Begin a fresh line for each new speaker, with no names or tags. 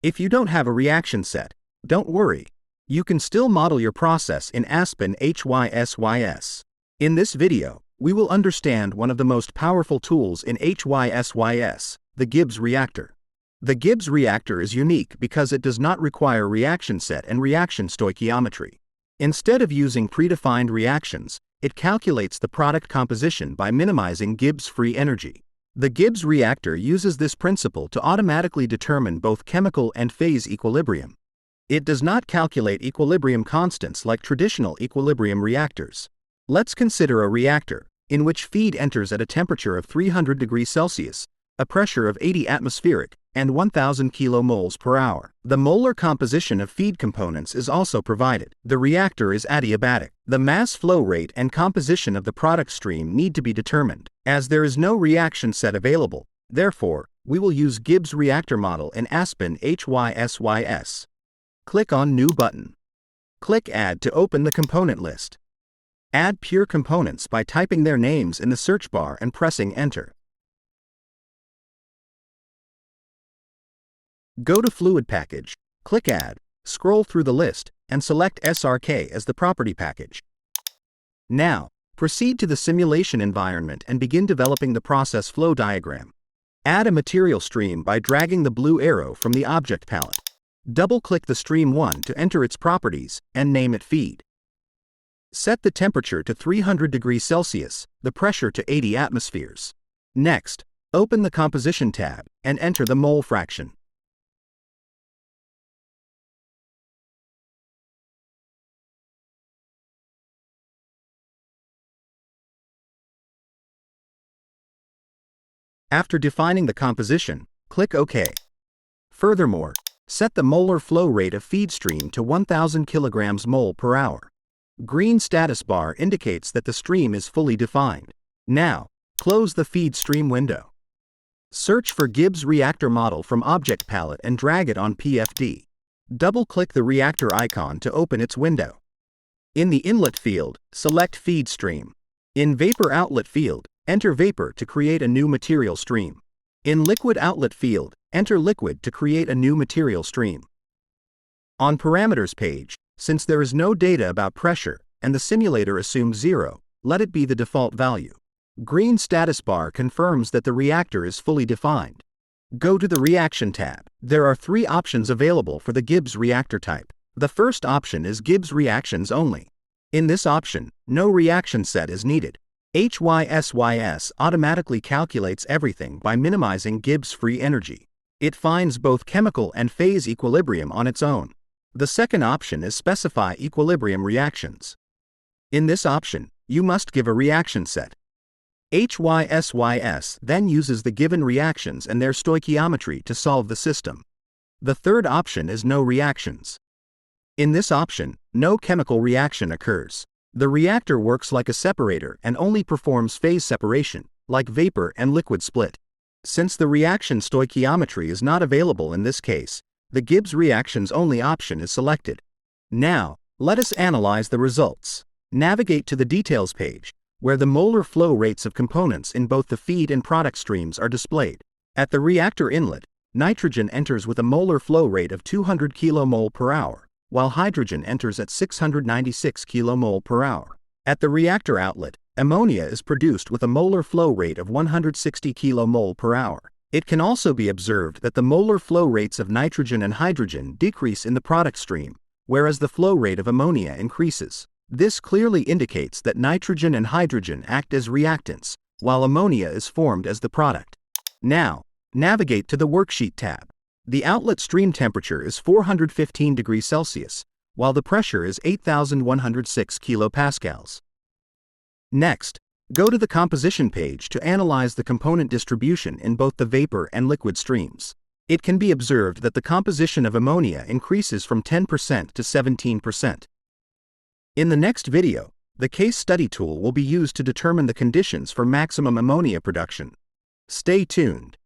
If you don't have a reaction set, don't worry. You can still model your process in Aspen HYSYS. In this video, we will understand one of the most powerful tools in HYSYS, the Gibbs Reactor. The Gibbs Reactor is unique because it does not require reaction set and reaction stoichiometry. Instead of using predefined reactions, it calculates the product composition by minimizing Gibbs free energy. The Gibbs Reactor uses this principle to automatically determine both chemical and phase equilibrium. It does not calculate equilibrium constants like traditional equilibrium reactors. Let's consider a reactor, in which feed enters at a temperature of 300 degrees Celsius, a pressure of 80 atmospheric, and 1000 kilomoles per hour. The molar composition of feed components is also provided. The reactor is adiabatic. The mass flow rate and composition of the product stream need to be determined. As there is no reaction set available, therefore, we will use Gibbs Reactor model in Aspen HYSYS. Click on New button. Click Add to open the component list. Add pure components by typing their names in the search bar and pressing Enter. Go to Fluid Package, click Add, scroll through the list, and select SRK as the property package. Now, proceed to the simulation environment and begin developing the process flow diagram. Add a material stream by dragging the blue arrow from the object palette. Double-click the stream 1 to enter its properties and name it feed. Set the temperature to 300 degrees Celsius, the pressure to 80 atmospheres. Next, open the Composition tab and enter the mole fraction. After defining the composition, click OK. Furthermore, set the molar flow rate of feed stream to 1000 kilograms mole per hour. Green status bar indicates that the stream is fully defined. Now, close the feed stream window. Search for Gibbs Reactor model from Object Palette and drag it on PFD. Double-click the reactor icon to open its window. In the Inlet field, select Feed Stream. In Vapor Outlet field, enter Vapor to create a new material stream. In Liquid Outlet field, enter Liquid to create a new material stream. On Parameters page, since there is no data about pressure and the simulator assumes 0, let it be the default value. Green status bar confirms that the reactor is fully defined. Go to the Reaction tab. There are 3 options available for the Gibbs Reactor type. The first option is Gibbs Reactions only. In this option, no reaction set is needed. HYSYS automatically calculates everything by minimizing Gibbs free energy. It finds both chemical and phase equilibrium on its own. The second option is Specify Equilibrium Reactions. In this option, you must give a reaction set. HYSYS then uses the given reactions and their stoichiometry to solve the system. The third option is No Reactions. In this option, no chemical reaction occurs. The reactor works like a separator and only performs phase separation, like vapor and liquid split. Since the reaction stoichiometry is not available in this case, the Gibbs Reactions only option is selected. Now, let us analyze the results. Navigate to the Details page, where the molar flow rates of components in both the feed and product streams are displayed. At the reactor inlet, nitrogen enters with a molar flow rate of 200 kmol per hour, while hydrogen enters at 696 kmol per hour. At the reactor outlet, ammonia is produced with a molar flow rate of 160 kmol per hour. It can also be observed that the molar flow rates of nitrogen and hydrogen decrease in the product stream, whereas the flow rate of ammonia increases. This clearly indicates that nitrogen and hydrogen act as reactants, while ammonia is formed as the product. Now, navigate to the Worksheet tab. The outlet stream temperature is 415 degrees Celsius, while the pressure is 8,106 kilopascals. Next, go to the Composition page to analyze the component distribution in both the vapor and liquid streams. It can be observed that the composition of ammonia increases from 10% to 17%. In the next video, the case study tool will be used to determine the conditions for maximum ammonia production. Stay tuned.